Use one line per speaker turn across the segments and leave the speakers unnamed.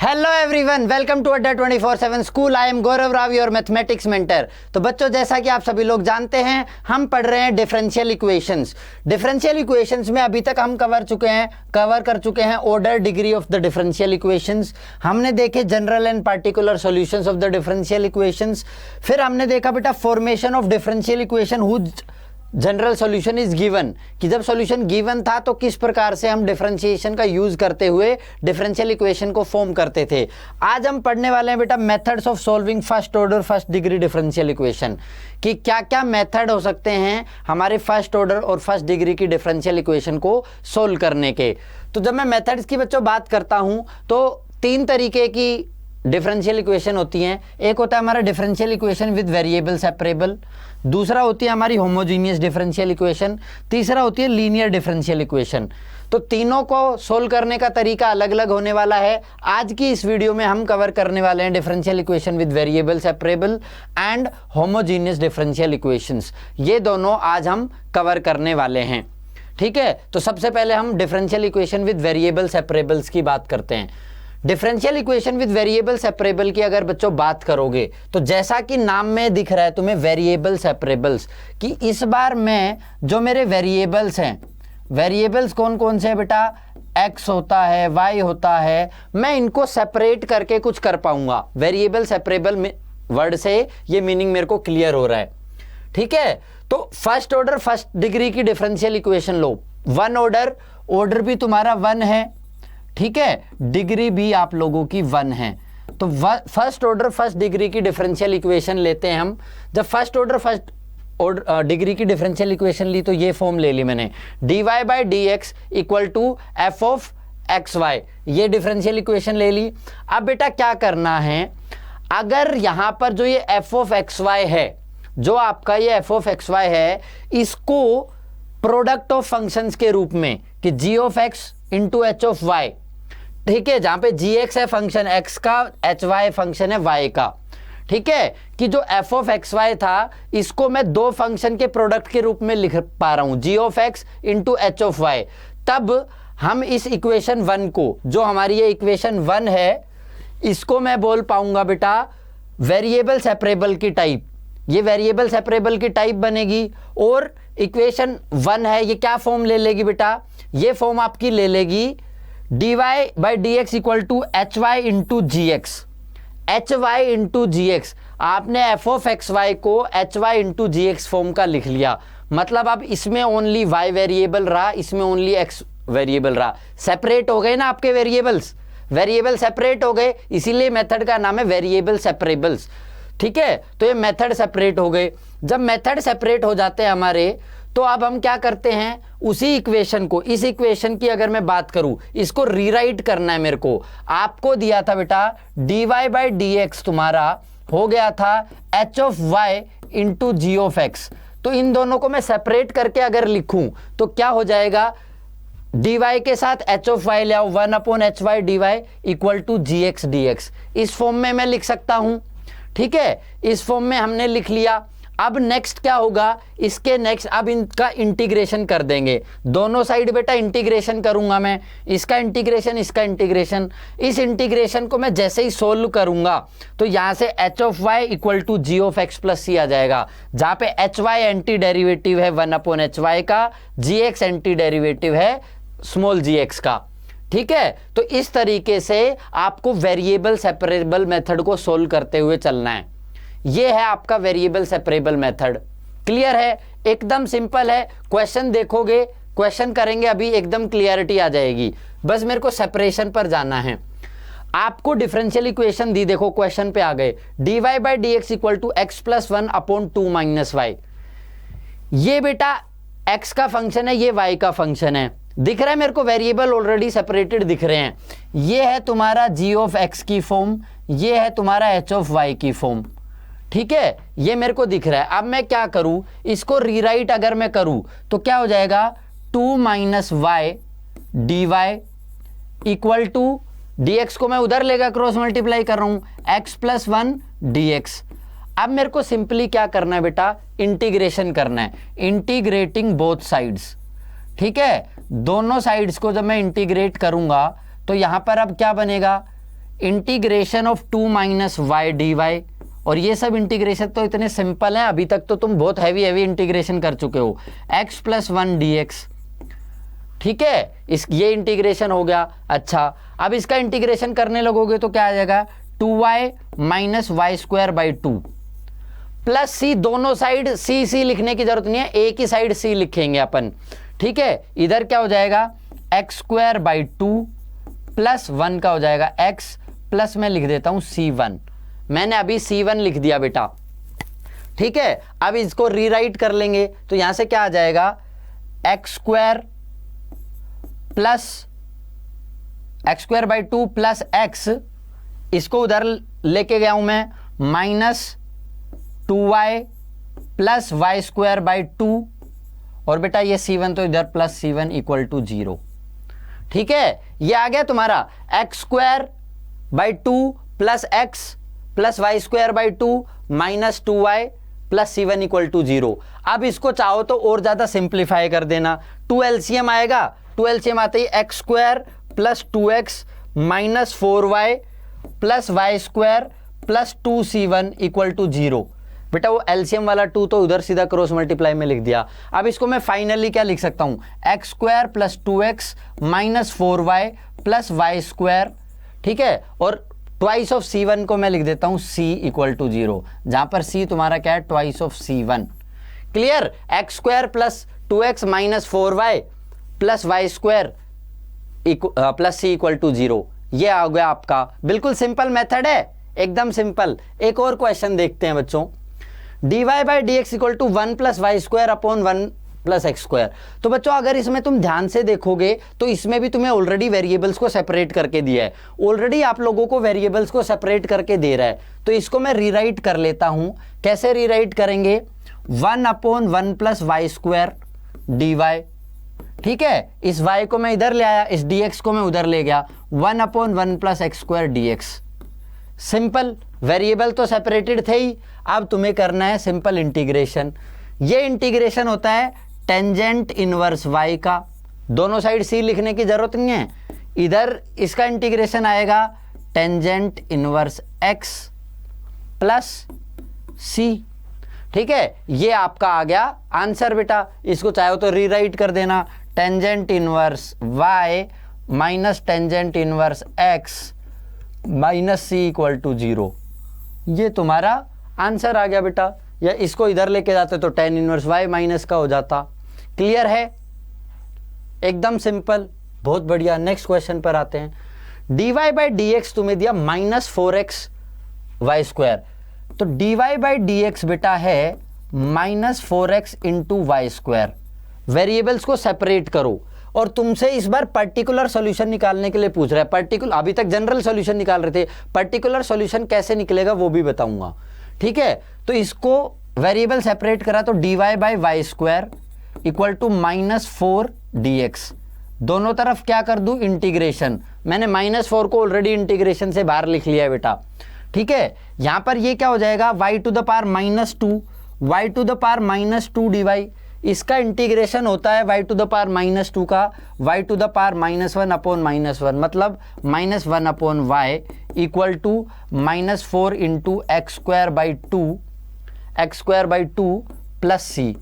Hello everyone, welcome to अड्डा 24/7 school. I am Gaurav Rao, your mathematics mentor. तो बच्चों, जैसा कि आप सभी लोग जानते हैं, हम पढ़ रहे हैं डिफरेंशियल इक्वेशंस। डिफरेंशियल इक्वेशंस में अभी तक हम कवर कर चुके हैं order, degree of the differential equations. हमने देखे general and particular solutions of the differential equations. फिर हमने देखा बेटा formation of differential equation whose general solution is given, कि जब सॉल्यूशन गिवन था तो किस प्रकार से हम डिफरेंशिएशन का यूज करते हुए डिफरेंशियल इक्वेशन को फॉर्म करते थे। आज हम पढ़ने वाले हैं बेटा methods of solving first order first degree differential equation, कि क्या क्या मेथड हो सकते हैं हमारे फर्स्ट ऑर्डर और फर्स्ट डिग्री की डिफरेंशियल इक्वेशन को सोल्व करने के। तो जब मैं मेथड्स की बच्चों बात करता हूं तो तीन तरीके की डिफरेंशियल इक्वेशन होती हैं। एक होता है हमारा differential equation with variable separable, दूसरा होती है हमारी होमोजीनियस डिफरेंशियल इक्वेशन, तीसरा होती है लीनियर डिफरेंशियल इक्वेशन। तो तीनों को सोल्व करने का तरीका अलग अलग होने वाला है। आज की इस वीडियो में हम कवर करने वाले हैं differential equation with variable separable and homogeneous differential equations. ये दोनों आज हम कवर करने वाले हैं, ठीक है। तो सबसे पहले हम डिफरेंशियल इक्वेशन विद वेरिएबल सेपरेबल्स की बात करते हैं। Differential equation with variable separable की अगर बच्चों बात करोगे तो जैसा कि नाम में दिख रहा है तुम्हें वेरिएबल सेपरेबल्स, कि इस बार मैं जो मेरे वेरिएबल्स हैं, वेरिएबल्स कौन कौन से हैं बेटा, x होता है, y होता है, मैं इनको सेपरेट करके कुछ कर पाऊंगा। वेरिएबल सेपरेबल वर्ड से ये मीनिंग मेरे को क्लियर हो रहा है, ठीक है। तो फर्स्ट ऑर्डर फर्स्ट डिग्री की डिफरेंशियल इक्वेशन लो, वन ऑर्डर भी तुम्हारा वन है, ठीक है, डिग्री भी आप लोगों की वन है। तो फर्स्ट ऑर्डर फर्स्ट डिग्री की डिफरेंशियल इक्वेशन लेते हैं हम। जब फर्स्ट ऑर्डर फर्स्ट डिग्री की डिफरेंशियल इक्वेशन ली तो ये फॉर्म ले ली मैंने, dy by D x equal to F of x y, ये डिफरेंशियल इक्वेशन ले ली। अब बेटा क्या करना है, अगर यहां पर जो ये एफ ऑफ एक्स वाई है, जो आपका ये एफ ऑफ एक्स वाई है, इसको प्रोडक्ट ऑफ फंक्शंस के रूप में, कि G of X into H of Y, ठीक है, जहां पे जी एक्स है फंक्शन एक्स का, एच वाई फंक्शन है वाई का, ठीक है, कि जो एफ ऑफ एक्स वाई था इसको मैं दो फंक्शन के प्रोडक्ट के रूप में लिख पा रहा हूं, G of X into H of Y. तब हम इस इक्वेशन वन को, जो हमारी ये इक्वेशन वन है, इसको मैं बोल पाऊंगा बेटा वेरिएबल सेपरेबल की टाइप। ये वेरिएबल सेपरेबल की टाइप बनेगी और इक्वेशन वन है, ये क्या फॉर्म ले लेगी बेटा, ये फॉर्म आपकी ले लेगी dy by D x equal to h y into g x, h y into g x. आपने एफ ऑफ एक्स वाई को h y into g x form का लिख लिया, मतलब अब इसमें ओनली y वेरिएबल रहा, इसमें ओनली x वेरिएबल रहा। सेपरेट हो गए ना आपके वेरिएबल्स, वेरिएबल सेपरेट हो गए, इसीलिए मेथड का नाम है वेरिएबल सेपरेबल्स, ठीक है। तो ये मेथड सेपरेट हो गए। जब मेथड सेपरेट हो जाते हैं हमारे, तो अब हम क्या करते हैं, उसी इक्वेशन को, इस इक्वेशन की अगर मैं बात करूं, इसको रीराइट करना है मेरे को। आपको दिया था बेटा dy बाई डी एक्स तुम्हारा हो गया था h of y into g of x. तो इन दोनों को मैं सेपरेट करके अगर लिखूं तो क्या हो जाएगा, dy के साथ h ऑफ y ले आओ, 1 upon h y d y equal to g x d x. इस फॉर्म में मैं लिख सकता हूं, ठीक है, इस फॉर्म में हमने लिख लिया। अब नेक्स्ट क्या होगा, इसके नेक्स्ट अब इनका इंटीग्रेशन कर देंगे, दोनों साइड बेटा इंटीग्रेशन करूंगा मैं, इसका इंटीग्रेशन इसका इंटीग्रेशन। इस इंटीग्रेशन को मैं जैसे ही सोल्व करूंगा तो यहां से H of Y equal to G of X plus C आ जाएगा, जहां पे एच वाई एंटी डेरिवेटिव है 1 अपॉन एच वाई का, जी एक्स एंटी डेरिवेटिव है स्मॉल जी एक्स का, ठीक है। तो इस तरीके से आपको वेरिएबल सेपरेबल मेथड को सोल्व करते हुए चलना है। ये है आपका वेरिएबल सेपरेबल मेथड, क्लियर है, एकदम सिंपल है। क्वेश्चन देखोगे, क्वेश्चन करेंगे अभी, एकदम क्लियरिटी आ जाएगी। बस मेरे को सेपरेशन पर जाना है। आपको डिफरेंशियल इक्वेशन दी, देखो क्वेश्चन पे आ गए, dy by D x equal to x plus one upon two minus y. ये बेटा x का फंक्शन है, ये y का फंक्शन है, दिख रहा है मेरे को, वेरिएबल ऑलरेडी सेपरेटेड दिख रहे हैं। ये है तुम्हारा g ऑफ x की फॉर्म, ये है तुम्हारा h ऑफ y की फॉर्म, ठीक है, ये मेरे को दिख रहा है। अब मैं क्या करूं, इसको रीराइट अगर मैं करूं तो क्या हो जाएगा, 2 minus y d y equal to d x को मैं उधर लेगा क्रॉस मल्टीप्लाई कर रहा हूं, x plus one d x. अब मेरे को सिंपली क्या करना है बेटा, इंटीग्रेशन करना है, इंटीग्रेटिंग बोथ साइड्स, ठीक है। दोनों साइड्स को जब मैं इंटीग्रेट करूंगा तो यहां पर अब क्या बनेगा, integration of 2 minus y d y, और ये सब इंटीग्रेशन तो इतने सिंपल हैं, अभी तक तो तुम बहुत हैवी इंटीग्रेशन कर चुके हो। x प्लस 1 डी एक्स, ठीक है, ये इंटीग्रेशन हो गया। अच्छा, अब इसका इंटीग्रेशन करने लगोगे तो क्या आ जाएगा, 2y minus Y square by 2 plus C, दोनों साइड सी लिखने की जरूरत नहीं है, एक ही साइड सी लिखेंगे अपन, ठीक है। इधर क्या हो जाएगा, एक्स स्क्वायर बाई 2 प्लस 1 का हो जाएगा x, प्लस मैं लिख देता हूं c1, मैंने अभी c1 लिख दिया बेटा, ठीक है। अब इसको रीराइट कर लेंगे तो यहां से क्या आ जाएगा, x square plus x square by 2 plus x, इसको उधर लेके गया हूं मैं, minus 2y plus Y square by 2, और बेटा ये c1 तो इधर प्लस c1 इक्वल टू 0, ठीक है। ये आ गया तुम्हारा x square by 2 plus x plus Y square by 2 minus 2y plus c1 equal to 0। अब इसको चाहो तो और ज्यादा सिंप्लीफाई कर देना, 2 LCM आएगा, 2 LCM आते ही X square plus 2x minus 4y plus Y square plus 2c1 equal to 0। बेटा वो एलसीएम वाला 2 तो उधर सीधा क्रॉस मल्टीप्लाई में लिख दिया। अब इसको मैं फाइनली क्या लिख सकता हूं, x square plus 2x minus 4y plus Y square, ठीक है, और ट्वाइस ऑफ c1 को मैं लिख देता हूं c इक्वल टू 0, जहां पर c तुम्हारा क्या है, twice of c1। Clear, x square plus 2x minus 4y plus Y square plus c equal to 0, ये आ गया आपका। बिल्कुल सिंपल मेथड है, एकदम सिंपल। एक और क्वेश्चन देखते हैं बच्चों, dy by D x equal to 1 plus Y square upon 1 plus x square. तो बच्चों अगर इसमें तुम ध्यान से देखोगे तो इसमें भी तुम्हें ऑलरेडी वेरिएबल्स को सेपरेट करके दिया है, ऑलरेडी आप लोगों को वेरिएबल्स को सेपरेट करके दे रहा है। तो इसको मैं रीराइट कर लेता हूं, कैसे रीराइट करेंगे, 1 upon 1 plus Y square d y, ठीक है, इस y को मैं इधर ले आया, इस dx को मैं उधर ले गया, 1 upon 1 plus x square D x. Simple, variable तो सेपरेटेड थे ही, अब तुम्हें करना है सिंपल इंटीग्रेशन। ये इंटीग्रेशन होता है टेंजेंट इनवर्स y का, दोनों साइड c लिखने की जरूरत नहीं है, इधर इसका इंटीग्रेशन आएगा tangent inverse x plus c, ठीक है। ये आपका आ गया आंसर बेटा। इसको चाहे तो रीराइट कर देना, tangent inverse y minus tangent inverse x minus c equal to 0, ये तुम्हारा आंसर आ गया बेटा। या इसको इधर लेके जाते तो टेन इनवर्स y माइनस का हो जाता। क्लियर है, एकदम सिंपल, बहुत बढ़िया। नेक्स्ट क्वेश्चन पर आते हैं, dy बाई डी एक्स तुम्हें दिया माइनस 4x वाई स्क्वायर, तो dy बाई डी एक्स बेटा है minus 4x into y square. Variables को सेपरेट करो, और तुमसे इस बार पर्टिकुलर सॉल्यूशन निकालने के लिए पूछ रहा है। पर्टिकुलर, अभी तक जनरल सॉल्यूशन निकाल रहे थे, पर्टिकुलर सॉल्यूशन कैसे निकलेगा वो भी बताऊंगा, ठीक है। तो इसको वेरिएबल सेपरेट करा तो dy by y square equal to minus 4 dx, दोनों तरफ क्या कर दूं, इंटीग्रेशन। मैंने माइनस 4 को ऑलरेडी इंटीग्रेशन से बाहर लिख लिया है बेटा, ठीक है। यहां पर ये क्या हो जाएगा, y to the power minus 2, y to the power minus 2 dy, इसका इंटीग्रेशन होता है y to the power minus 2 का y to the power minus 1 upon minus 1, मतलब minus 1 upon y equal to minus 4 into x square by 2 plus c,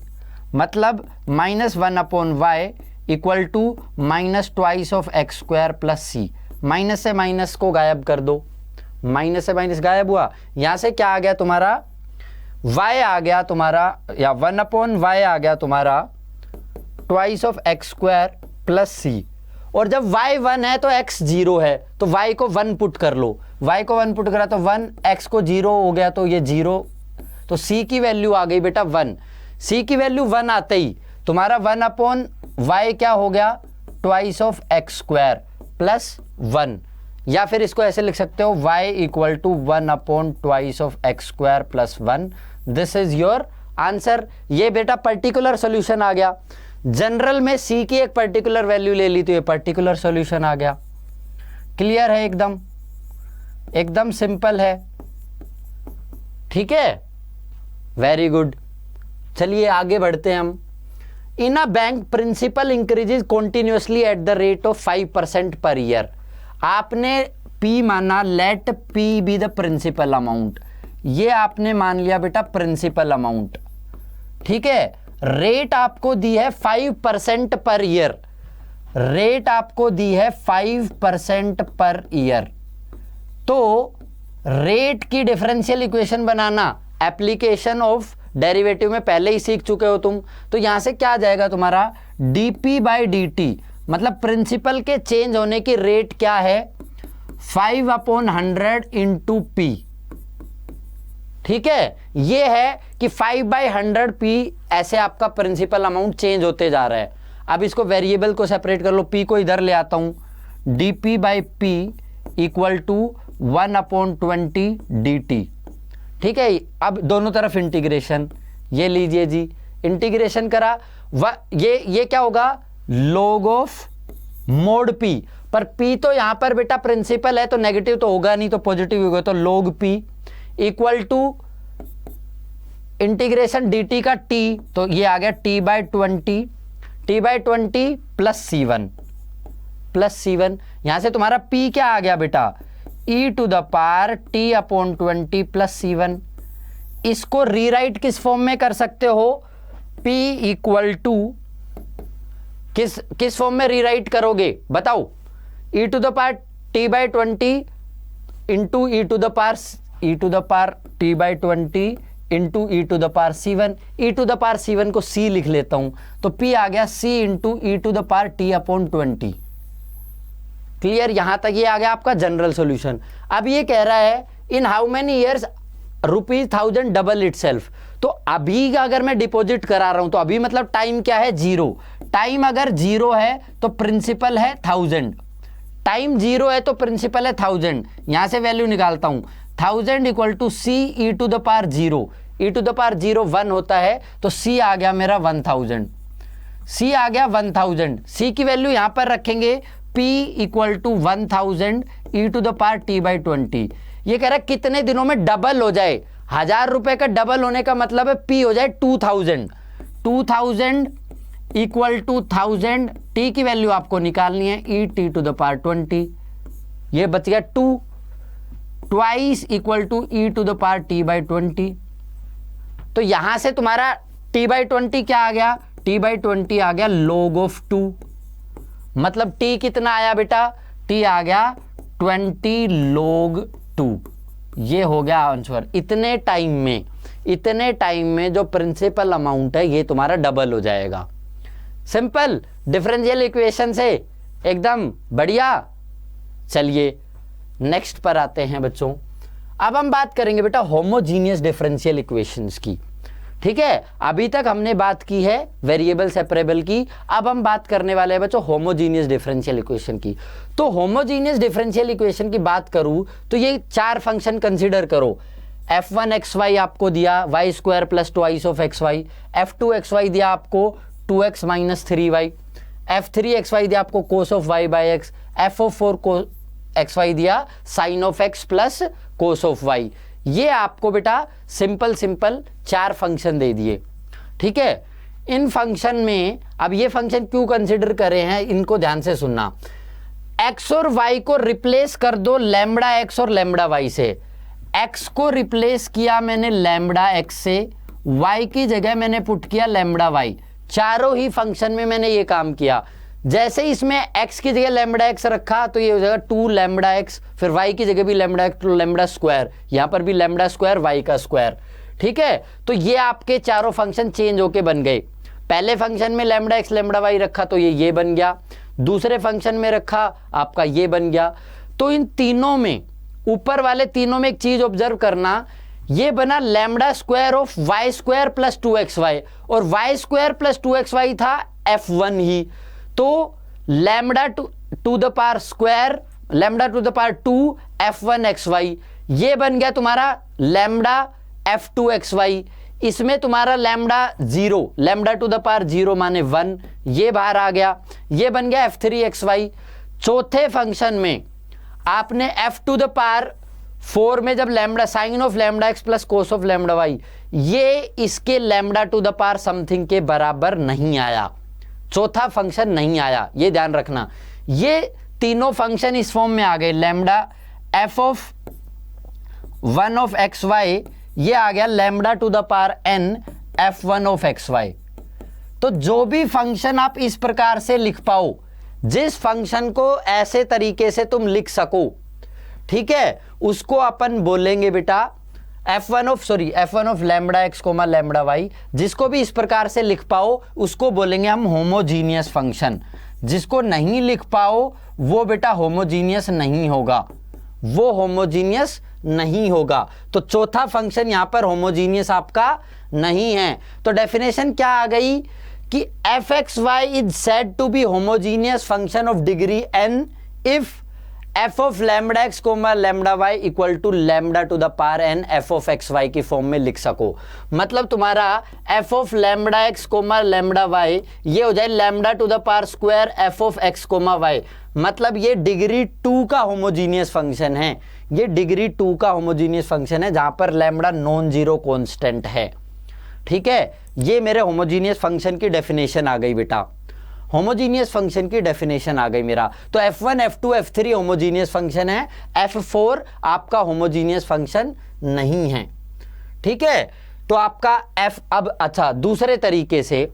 मतलब minus 1 upon y equal to minus twice of x square plus c। Minus से minus को गायब कर दो, minus से minus गायब हुआ, यहां से क्या आ गया तुम्हारा, y आ गया तुम्हारा, या 1 अपॉन y आ गया तुम्हारा twice of x square plus c। और जब y 1 है तो x 0 है, तो y को 1 पुट कर लो, y को 1 पुट करा तो 1, x को 0 हो गया तो ये 0, तो c की वैल्यू आ गई बेटा 1। c की वैल्यू 1 आते ही तुम्हारा 1 अपॉन y क्या हो गया, twice of x square plus 1, या फिर इसको ऐसे लिख सकते हो y equal to 1 upon twice of x square plus 1। This is your answer. ये बेटा पर्टिकुलर सॉल्यूशन आ गया। जनरल में c की एक पर्टिकुलर वैल्यू ले ली तो ये पर्टिकुलर सॉल्यूशन आ गया। क्लियर है, एकदम एकदम सिंपल है, ठीक है, वेरी गुड। चलिए आगे बढ़ते हैं हम। In a bank principal increases continuously at the rate of 5% per year. आपने P माना let P be the principal amount, ये आपने मान लिया बेटा प्रिंसिपल अमाउंट, ठीक है। रेट आपको दी है 5% पर ईयर, रेट आपको दी है 5% पर ईयर। तो रेट की differential equation banana, application of derivative में पहले ही सीख चुके हो तुम, तो यहां से क्या आ जाएगा तुम्हारा dp बाई dt, मतलब प्रिंसिपल के चेंज होने की रेट क्या है 5/100 इंटू पी, ठीक है। ये है कि 5/100 पी, ऐसे आपका प्रिंसिपल अमाउंट चेंज होते जा रहा है। अब इसको वेरिएबल को सेपरेट कर लो, पी को इधर ले आता हूं, dp by p equal to 1/20 dt, ठीक है। अब दोनों तरफ इंटीग्रेशन, ये लीजिए जी, इंटीग्रेशन करा, ये क्या होगा log ऑफ मोड p, पर p तो यहां पर बेटा प्रिंसिपल है तो नेगेटिव तो होगा नहीं, तो पॉजिटिव होगा, तो log p equal to integration dt का t, तो ये आ गया t/20 प्लस c1 यहां से तुम्हारा p क्या आ गया बेटा e to the power t/20 plus c1। इसको रीराइट किस फॉर्म में कर सकते हो, p इक्वल टू किस फॉर्म में रीराइट करोगे बताओ, e to the power t/20 into e to the power t/20 into e to the power c1, e to the power c1 को c लिख लेता हूं, तो p आ गया c into e to the power t/20। Clear, यहां तक ये आ गया आपका जनरल सॉल्यूशन। अब ये कह रहा है in how many years ₹1000 double itself, तो अभी अगर मैं डिपॉजिट करा रहा हूं तो अभी मतलब टाइम क्या है 0, टाइम अगर 0 है तो प्रिंसिपल है 1000, टाइम 0 है तो प्रिंसिपल है 1000, यहां से वैल्यू निकालता हूं 1000 equal to c e to the power 0, e to the power 0 1 होता है, तो c आ गया मेरा 1000, c आ गया 1000, c की वैल्यू यहां पर रखेंगे p equal to 1000 e to the power t/20। ये कह रहा है कितने दिनों में डबल हो जाए, 1000 रुपए का डबल होने का मतलब है p हो जाए 2000 इक्वल टू 1000, t की वैल्यू आपको निकालनी है e t to the power 20, ये बच गया 2 twice equal to e to the power t/20। तो यहां से तुम्हारा t/20 क्या आ गया, t/20 आ गया log ऑफ 2, मतलब t कितना आया बेटा, t आ गया 20 log 2, ये हो गया आंसर। इतने टाइम में जो प्रिंसिपल अमाउंट है ये तुम्हारा डबल हो जाएगा। सिंपल डिफरेंशियल इक्वेशन से एकदम बढ़िया। चलिए नेक्स्ट पर आते हैं बच्चों, अब हम बात करेंगे बेटा होमोजीनियस डिफरेंशियल इक्वेशंस की, ठीक है। अभी तक हमने बात की है वेरिएबल सेपरेबल की, अब हम बात करने वाले हैं बच्चों होमोजीनियस डिफरेंशियल इक्वेशन की। तो होमोजीनियस डिफरेंशियल इक्वेशन की बात करूं तो ये 4 फंक्शन कंसीडर करो, f1xy आपको दिया y² plus twice of xy, f2xy दिया आपको 2x माइनस 3y, f3xy दिया आपको cos of y by x, f4xy दिया sine of x plus cos of y। ये आपको बेटा सिंपल 4 फंक्शन दे दिए, ठीक है। इन फंक्शन में अब ये फंक्शन क्यों कंसिडर करे हैं, इनको ध्यान से सुनना। x और y को रिप्लेस कर दो लैम्बडा x और लैम्बडा y से, x को रिप्लेस किया मैंने लैम्बडा x से, y की जगह मैंने पुट किया लैम्बडा y, चारों ही फंक्शन में मैंने ये काम किया। जैसे इसमें x की जगह लैम्बडा x रखा तो ये हो जाएगा 2 लैम्बडा x, फिर y की जगह भी लैम्बडा x, तो लैम्बडा स्क्वायर, यहां पर भी लैम्बडा स्क्वायर y का स्क्वायर, ठीक है। तो ये आपके चारों फंक्शन चेंज होके बन गए। पहले फंक्शन में लैम्बडा x लैम्बडा y रखा तो ये बन गया, दूसरे फंक्शन में रखा आपका ये बन गया। तो इन तीनों में, ऊपर वाले तीनों में एक चीज ऑब्जर्व करना, ये बना lambda square of y² plus 2xy, और y² प्लस 2xy था f1 ही, तो lambda to the power square, lambda to the power 2 f1xy, ये बन गया तुम्हारा लैम्बडा f2xy। इसमें तुम्हारा lambda 0, lambda to the power 0 माने 1, ये बाहर आ गया, ये बन गया f3xy। चौथे फंक्शन में आपने f टू द पावर 4 में जब lambda sine of lambda x plus cos of lambda y, ये इसके lambda to the power something के बराबर नहीं आया, चौथा फंक्शन नहीं आया, ये ध्यान रखना। ये तीनों फंक्शन इस फॉर्म में आ गए, lambda f of 1 of x y, ये आ गया lambda to the power n f1 of x y. तो जो भी फंक्शन आप इस प्रकार से लिख पाओ, जिस फंक्शन को ऐसे तरीके से तुम लिख सको, ठीक है, उसको अपन बोलेंगे बेटा f1 of lambda x comma lambda y. जिसको भी इस प्रकार से लिख पाओ उसको बोलेंगे हम होमोजीनियस फंक्शन। जिसको नहीं लिख पाओ वो बेटा होमोजीनियस नहीं होगा, वो होमोजीनियस नहीं होगा। तो चौथा फंक्शन यहां पर होमोजीनियस आपका नहीं है। तो डेफिनेशन क्या आ गई कि f x y is said to be homogeneous function of degree n if f of lambda x comma lambda y equal to lambda to the power n f of x y की form में लिख सको। मतलब तुम्हारा f of lambda x comma lambda y ये हो जाए lambda to the power square f of x comma y. मतलब ये डिग्री 2 का होमोजीनियस फंक्शन है, ये डिग्री 2 का होमोजीनियस फंक्शन है जहां पर लैम्डा नॉन जीरो कांस्टेंट है। ठीक है, ये मेरे होमोजीनियस फंक्शन की डेफिनेशन आ गई बेटा, होमोजीनियस फंक्शन की डेफिनेशन आ गई मेरा। तो f1 f2 f3 homogeneous function है, f4 आपका होमोजीनियस फंक्शन नहीं है। ठीक है, तो आपका f अब अच्छा दूसरे तरीके से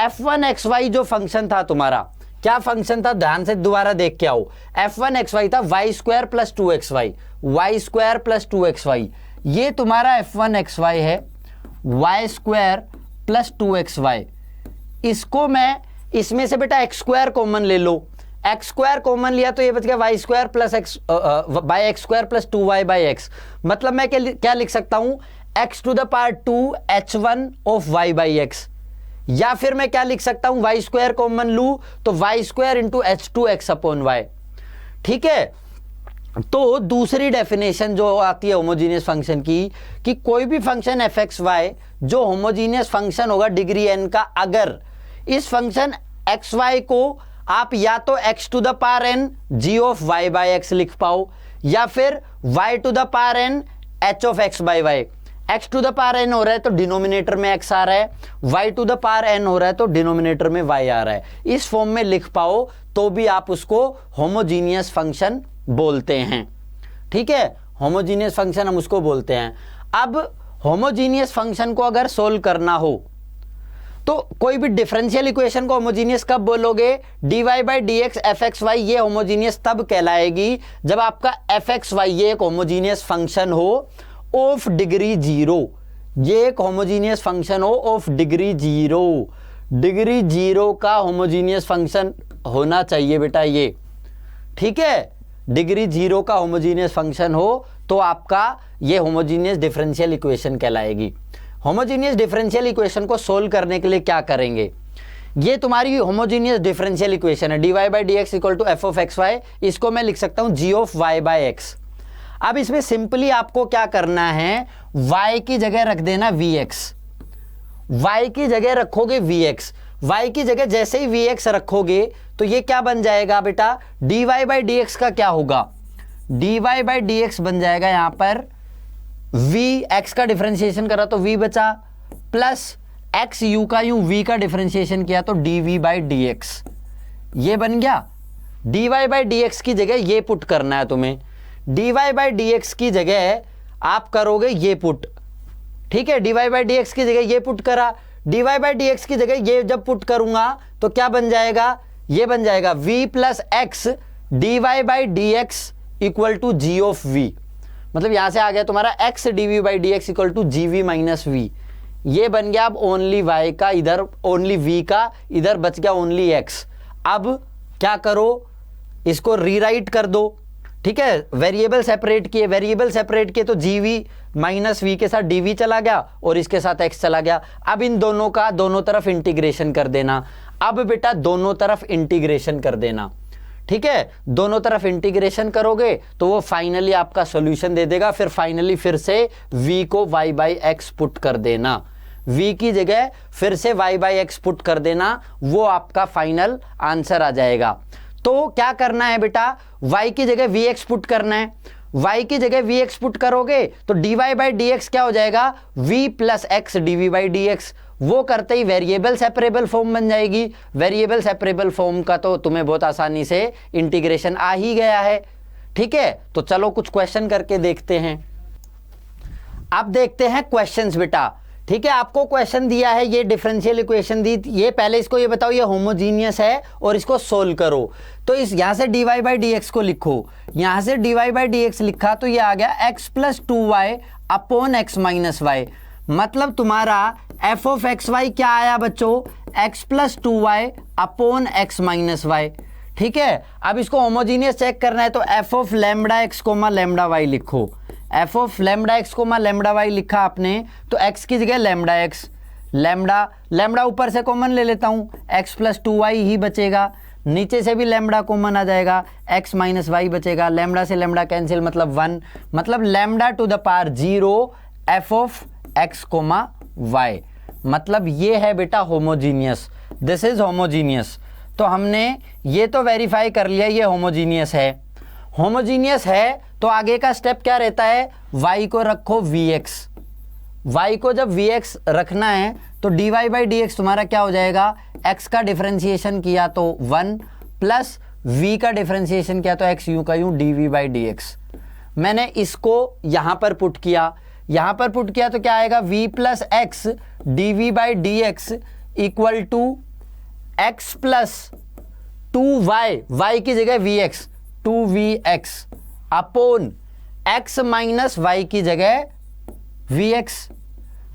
f1 xy जो फंक्शन था तुम्हारा, क्या फंक्शन था, ध्यान से दोबारा देख के आओ। f1 xy था y square plus 2xy, y square plus 2xy। ये तुम्हारा f1 xy है y स्क्वायर प्लस 2xy। इसको मैं इसमें से बेटा एक्स स्क्वायर कॉमन ले लो, एक्स स्क्वायर कॉमन लिया तो ये बच गया y square plus x by x square plus 2y by x. मतलब मैं क्या लिख सकता हूं, x to the power 2h1 of y by x. या फिर मैं क्या लिख सकता हूं, वाई स्क्वायर कॉमन लू तो y square into h2x upon y। ठीक है, तो दूसरी डेफिनेशन जो आती है होमोजीनियस फंक्शन की, कि कोई भी फंक्शन एफ एक्स वाई जो होमोजीनियस फंक्शन होगा डिग्री n का, अगर इस फंक्शन एक्स वाई को आप या तो x to the power n g of y by x लिख पाओ, या फिर y to the power n h of x by y. x to the power n हो रहा है तो डिनोमिनेटर में x आ रहा है, y to the power n हो रहा है तो डिनोमिनेटर में y आ रहा है। इस फॉर्म में लिख पाओ तो भी आप उसको होमोजीनियस फंक्शन बोलते हैं। ठीक है, होमोजीनियस फंक्शन हम उसको बोलते हैं। अब होमोजीनियस फंक्शन को अगर सोल्व करना हो तो कोई भी डिफरेंशियल इक्वेशन को होमोजीनियस कब बोलोगे, dy by D x f x y ये होमोजीनियस तब कहलाएगी जब आपका एफ एक्स वाई ये एक होमोजीनियस फंक्शन हो ऑफ डिग्री 0। ये एक होमोजीनियस फंक्शन हो ऑफ डिग्री 0, डिग्री 0 का होमोजीनियस फंक्शन होना चाहिए बेटा ये। ठीक है, डिग्री 0 का होमोजीनियस फंक्शन हो तो आपका ये होमोजीनियस डिफरेंशियल इक्वेशन कहलाएगी। होमोजीनियस डिफरेंशियल इक्वेशन को सोल्व करने के लिए क्या करेंगे, ये तुम्हारी होमोजीनियस डिफरेंशियल इक्वेशन है dy by D x equal to F of x Y. इसको मैं लिख सकता हूं g of y by X. अब इसमें सिंपली आपको क्या करना है, y की जगह रख देना vx, y की जगह रखोगे vx, y की जगह जैसे ही vx रखोगे तो ये क्या बन जाएगा बेटा, dy बाई डी एक्स का क्या होगा, dy बाई डी एक्स बन जाएगा यहां पर v, x का डिफरेंशिएशन करा तो v बचा, प्लस x u का यूं v का डिफरेंशिएशन किया तो dv बाई डी एक्स। ये बन गया, dy बाई डी एक्स की जगह ये पुट करना है तुम्हें, dy बाई डी एक्स की जगह आप करोगे ये पुट। ठीक है, dy बाई डी एक्स की जगह ये पुट करा, dy बाई डी एक्स की जगह ये जब पुट करूंगा तो क्या बन जाएगा, ये बन जाएगा v plus x dy by D x equal to g of v। मतलब यहां से आ गया तुम्हारा x dv by D x equal to gv minus v। ये बन गया अब ओनली y का, इधर ओनली v का, इधर बच गया ओनली x। अब क्या करो, इसको रीराइट कर दो। ठीक है, वेरिएबल सेपरेट किए, वेरिएबल सेपरेट किए तो gv माइनस v के साथ dv चला गया और इसके साथ x चला गया। अब इन दोनों का दोनों तरफ इंटीग्रेशन कर देना। अब बेटा दोनों तरफ इंटीग्रेशन कर देना। ठीक है, दोनों तरफ इंटीग्रेशन करोगे तो वो फाइनली आपका सॉल्यूशन दे देगा। फिर फाइनली फिर से v को y बाई एक्स पुट कर देना, v की जगह फिर से y बाई एक्स पुट कर देना, वो आपका फाइनल आंसर आ जाएगा। तो क्या करना है बेटा, y की जगह vx पुट करना है, y की जगह vx पुट करोगे तो dy बाई डी एक्स क्या हो जाएगा, v plus x dv by D x. वो करते ही वेरिएबल सेपरेबल फॉर्म बन जाएगी। वेरिएबल सेपरेबल फॉर्म का तो तुम्हें बहुत आसानी से इंटीग्रेशन आ ही गया है। ठीक है, तो चलो कुछ क्वेश्चन करके देखते हैं। अब देखते हैं क्वेश्चंस बेटा। ठीक है, आपको क्वेश्चन दिया है, ये डिफरेंशियल इक्वेशन दी, ये पहले इसको ये बताओ ये होमोजीनियस है और इसको सोल्व करो। तो इस यहां से dy बाई डी एक्स को लिखो, यहां से dy बाई डी एक्स लिखा तो ये आ गया x plus 2y upon x minus y. मतलब तुम्हारा f ऑफ एक्स वाई क्या आया बच्चों, x plus 2y upon x minus y. ठीक है, अब इसको होमोजीनियस चेक करना है तो f of lambda x comma lambda y लिखो। f of lambda x comma lambda y लिखा आपने तो x की जगह लैम्बडा एक्स, लैम्बडा ऊपर से कॉमन ले लेता हूँ, x प्लस 2y ही बचेगा, नीचे से भी लैम्बडा कॉमन आ जाएगा, x माइनस वाई बचेगा, लैम्बडा से लैम्बडा कैंसिल मतलब 1, मतलब lambda to the power 0 f of x comma y. मतलब ये है बेटा होमोजीनियस, दिस इज होमोजीनियस। तो हमने ये तो वेरीफाई कर लिया ये होमोजीनियस है। होमोजीनियस है तो आगे का स्टेप क्या रहता है, y को रखो vx। y को जब vx रखना है तो dy बाई डी एक्स तुम्हारा क्या हो जाएगा, x का डिफरेंशिएशन किया तो 1 प्लस v का डिफरेंशिएशन किया तो x यूं का यूं dv बाई डी एक्स। मैंने इसको यहां पर पुट किया, यहां पर पुट किया तो क्या आएगा, v plus x dv by D x equal to x plus 2y, y की जगह vx 2vx upon x minus y की जगह vx।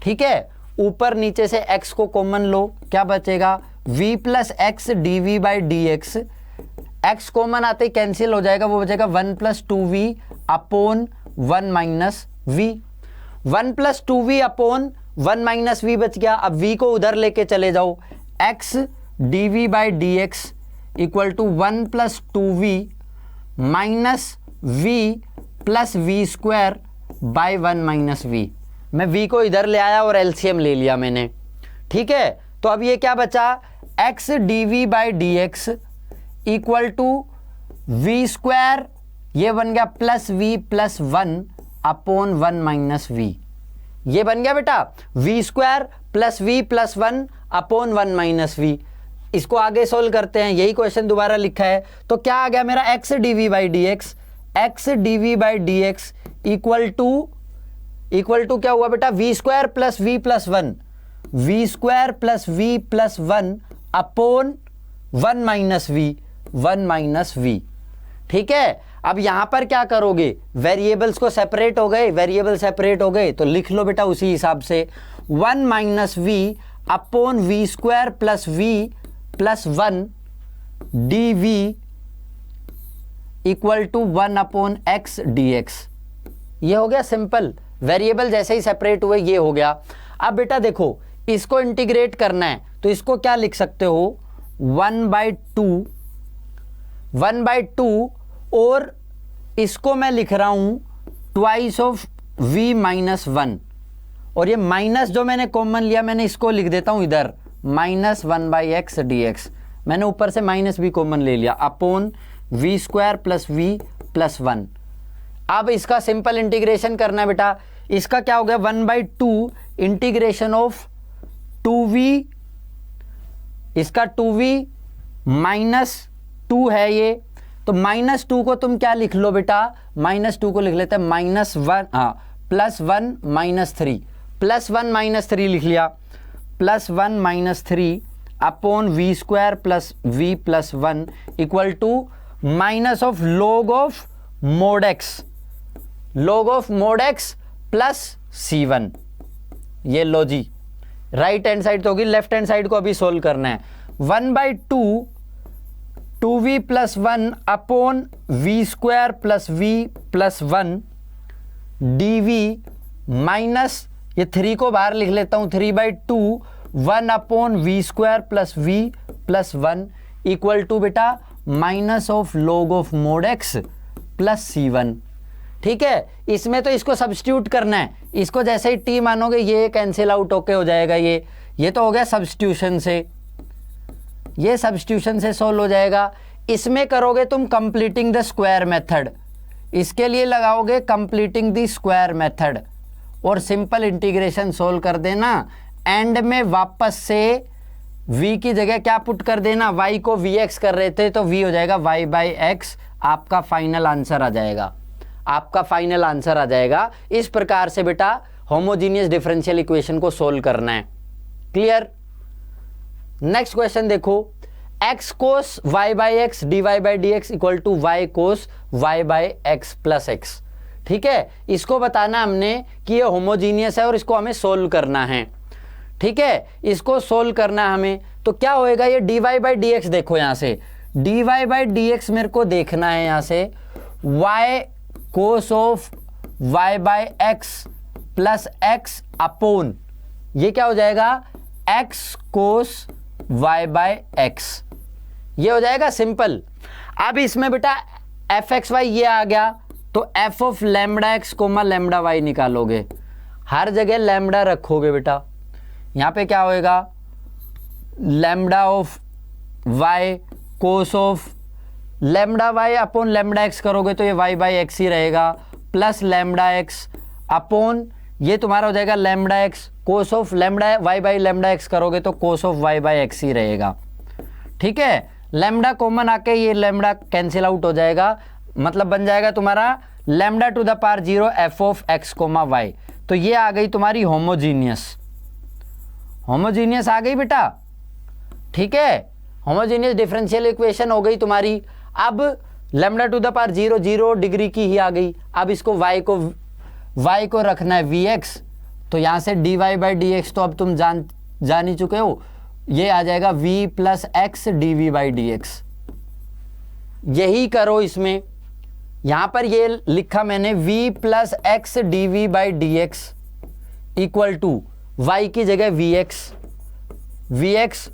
ठीक है, ऊपर नीचे से x को कॉमन लो, क्या बचेगा, v plus x d v by D x, x common आते ही कैंसिल हो जाएगा, वो बचेगा 1 plus 2v upon 1 minus v. 1 plus 2v upon 1 minus v बच गया। अब v को उधर लेके चले जाओ, x d v by D x equal to 1 plus 2v minus v plus v square by 1 minus v. मैं v को इधर ले आया और एलसीएम ले लिया मैंने। ठीक है, तो अब ये क्या बचा, x d v by D x equal to v square, ये बन गया plus v plus 1 upon 1 minus v. ये बन गया बेटा v square plus v plus 1 upon 1 minus v. इसको आगे सोल्व करते हैं, यही क्वेश्चन दोबारा लिखा है तो क्या आ गया मेरा x d v by D x, x d v by D x equal to क्या हुआ बेटा, v square plus we plus 1, v square plus we plus 1 upon 1 minus v, 1 minus v. ठीक है, अब यहां पर क्या करोगे, वेरिएबल्स को सेपरेट हो गए, वेरिएबल सेपरेट हो गए तो लिख लो बेटा उसी हिसाब से 1 minus v upon v square plus we plus 1 d v equal to 1 upon x d x. ये हो गया सिंपल, वेरिएबल जैसे ही सेपरेट हुए ये हो गया। अब बेटा देखो इसको इंटीग्रेट करना है तो इसको क्या लिख सकते हो, 1/2 और इसको मैं लिख रहा हूं ट्वाइस ऑफ v माइनस 1, और ये माइनस जो मैंने कॉमन लिया मैंने इसको लिख देता हूं इधर minus 1 by x d x. मैंने ऊपर से माइनस भी कॉमन ले लिया upon v square plus we plus 1। अब इसका सिंपल इंटीग्रेशन करना है बेटा, इसका क्या हो गया 1/2 इंटीग्रेशन ऑफ 2v, इसका 2v माइनस 2 है ये, तो -2 को तुम क्या लिख लो बेटा, -2 को लिख लेते हैं -1, प्लस 1 -3, प्लस 1 -3 लिख लिया, plus 1 -3 upon we square plus we plus 1 equal to minus of log of mod x, log of mod x plus c1। ये लो जी, राइट हैंड साइड तो होगी, लेफ्ट हैंड साइड को अभी सोल्व करना है। 1/2 2v plus 1 upon we square plus we plus 1 dv minus ये 3 को बाहर लिख लेता हूं 3/2 1 upon we square plus we plus 1 equal to बेटा minus of log of mod x plus c1। ठीक है, इसमें तो इसको सब्स्टिट्यूट करना है, इसको जैसे ही t मानोगे ये कैंसिल आउट होके हो जाएगा, ये तो हो गया सब्स्टिट्यूशन से, ये सब्स्टिट्यूशन से सोल्व हो जाएगा। इसमें करोगे तुम कंप्लीटिंग द स्क्वायर मेथड, इसके लिए लगाओगे कंप्लीटिंग द स्क्वायर मेथड और सिंपल इंटीग्रेशन सोल्व कर देना। एंड में वापस से v की जगह क्या पुट कर देना, y को vx कर रहे थे तो v हो जाएगा y बाई एक्स। आपका फाइनल आंसर आ जाएगा, आपका फाइनल आंसर आ जाएगा। इस प्रकार से बेटा होमोजीनियस डिफरेंशियल इक्वेशन को सोल्व करना है। क्लियर। नेक्स्ट क्वेश्चन देखो, x cos y by x d y by D x equal to y cos y by x plus x. ठीक है, इसको बताना हमने कि ये होमोजीनियस है और इसको हमें सोल्व करना है। ठीक है, इसको सोल्व करना हमें, तो क्या होएगा ये dy बाई डी एक्स। देखो यहां से dy बाई डी एक्स मेरे को देखना है, यहां से y cos of y by x plus x upon, ये क्या हो जाएगा x cos y by x, ये हो जाएगा सिंपल। अब इसमें बेटा एफ एक्स वाई ये आ गया, तो f of lambda x comma lambda y निकालोगे, हर जगह लैम्बडा रखोगे बेटा। यहां पे क्या होएगा, lambda of y cos of lambda y upon lambda x करोगे तो ये वाई बाई एक्स ही रहेगा, प्लस लैम्बडा एक्स अपॉन ये तुम्हारा हो जाएगा lambda X, cos of lambda Y by lambda x करोगे तो cos of Y by X ही रहेगा। ठीक है, लैम्बडा कॉमन आके ये लैम्बडा कैंसिल आउट हो जाएगा, मतलब बन जाएगा तुम्हारा lambda to the power 0 f of x comma y. तो ये आ गई तुम्हारी होमोजीनियस, होमोजीनियस आ गई बेटा। ठीक है, होमोजीनियस डिफरेंशियल इक्वेशन हो गई तुम्हारी। अब lambda to the power 0 0 degree की ही आ गई। अब इसको y को रखना है vx, तो यहां से dy बाई डी एक्स तो अब तुम जान ही चुके हो, ये आ जाएगा v plus x d v by D x. यही करो इसमें, यहां पर ये लिखा मैंने v plus x d v by D x equal to y की जगह vx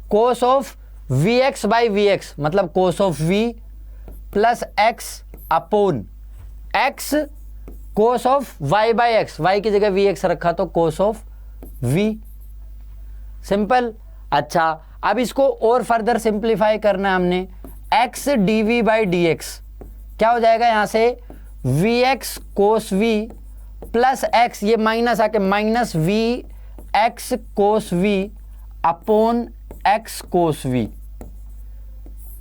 cos of vx by vx, मतलब cos of v plus x upon x cos of y by x, y की जगह vx रखा तो cos of v। Simple. अच्छा, अब इसको और फर्दर सिंप्लीफाई करना है हमने, x d v by D x क्या हो जाएगा, यहां से vx cos v plus x, ये माइनस आके minus v x cos v upon x cos v।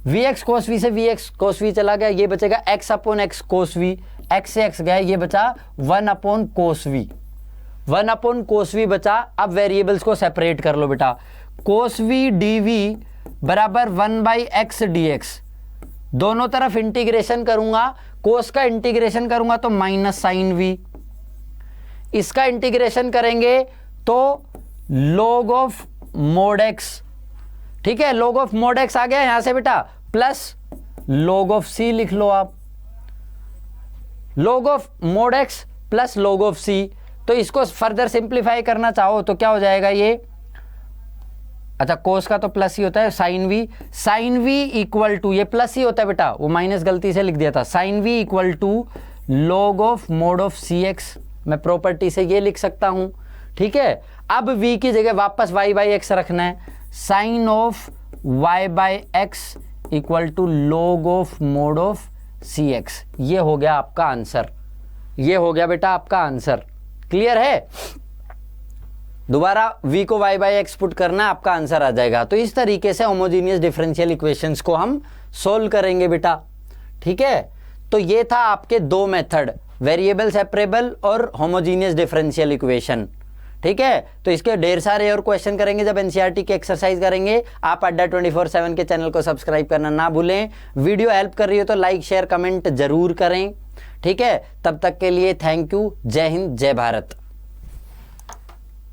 vx cos v से vx कोस v चला गया, ये बचेगा x upon x cos v, x से x गया, ये बचा 1 upon cos v, 1 upon cos v बचा। अब वेरिएबल्स को सेपरेट कर लो बेटा, कोस v डी वी बराबर 1 बाई एक्स डी एक्स, दोनों तरफ इंटीग्रेशन करूंगा, कोस का इंटीग्रेशन करूंगा तो माइनस साइन v, इसका इंटीग्रेशन करेंगे तो log ऑफ मोड x। ठीक है, log ऑफ मोड x आ गया यहां से बेटा, प्लस log ऑफ c लिख लो आप, log of mode x plus log of c। तो इसको फर्दर सिंप्लीफाई करना चाहो तो क्या हो जाएगा ये, अच्छा कोस का तो प्लस ही होता है, साइन v इक्वल टू, ये प्लस ही होता है बेटा, वो माइनस गलती से लिख दिया था, sine v equal to log of mod of c x, मैं प्रॉपर्टी से ये लिख सकता हूं। ठीक है, अब v की जगह वापस y बाई एक्स रखना है, sine of y by x equal to log of mod of c x. ये हो गया आपका आंसर, ये हो गया बेटा आपका आंसर। क्लियर है, दोबारा v को y बाई एक्स पुट करना, आपका आंसर आ जाएगा। तो इस तरीके से होमोजीनियस डिफरेंशियल इक्वेशंस को हम सोल्व करेंगे बेटा। ठीक है, तो ये था आपके दो मेथड, वेरिएबल सेपरेबल और होमोजीनियस डिफरेंशियल इक्वेशन। ठीक है, तो इसके ढेर सारे और क्वेश्चन करेंगे जब एनसीईआरटी की एक्सरसाइज करेंगे। आप अड्डा 24/7 के चैनल को सब्सक्राइब करना ना भूलें। वीडियो हेल्प कर रही हो तो लाइक शेयर कमेंट जरूर करें। ठीक है, तब तक के लिए थैंक यू। जय हिंद, जय भारत।